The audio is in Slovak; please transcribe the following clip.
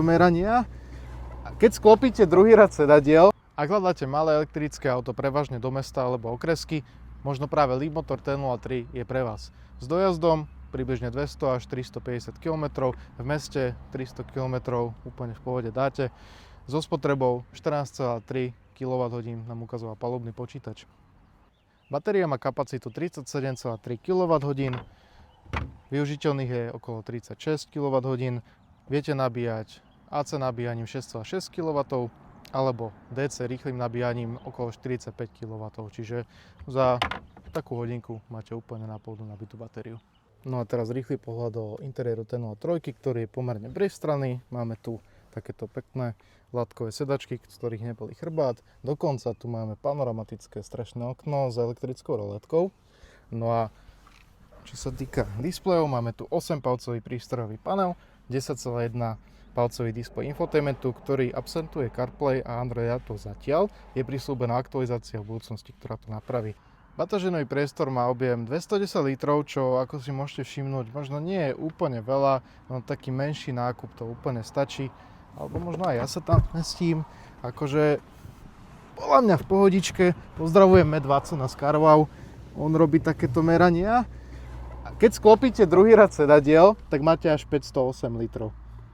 merania. Keď sklopíte druhý rad sedadiel, ak hľadáte malé elektrické auto prevažne do mesta alebo okresky, možno práve Leapmotor T03 je pre vás. S dojazdom približne 200 až 350 km, v meste 300 km úplne v pohode dáte. So spotrebou 14,3 kWh nám ukazoval palubný počítač. Batéria má kapacitu 37,3 kWh, využiteľných je okolo 36 kWh, viete nabíjať AC nabíjaním 6,6 kW alebo DC rýchlym nabíjaním okolo 45 kW, čiže za takú hodinku máte úplne na plnú nabitú batériu. No a teraz rýchly pohľad do interiéru T03, ktorý je pomerne priestranný. Máme tu takéto pekné hladkové sedačky, z ktorých nebolí chrbát. Dokonca tu máme panoramatické strešné okno s elektrickou roletkou. No a čo sa týka displejov, máme tu 8-palcový prístrojový panel, 10,1-palcový displej infotainmentu, ktorý absentuje CarPlay a Android Auto zatiaľ. Je prisľúbená aktualizácia v budúcnosti, ktorá to napraví. Batožinový priestor má objem 210 litrov, čo ako si môžete všimnúť, možno nie je úplne veľa, no taký menší nákup to úplne stačí. Alebo možno aj ja sa tam mestím. Akože podľa mňa v pohodičke. Pozdravujem Med Watsona z CarWow. On robí takéto merania. Keď sklopíte druhý rad sedadiel, tak máte až 508 litrov.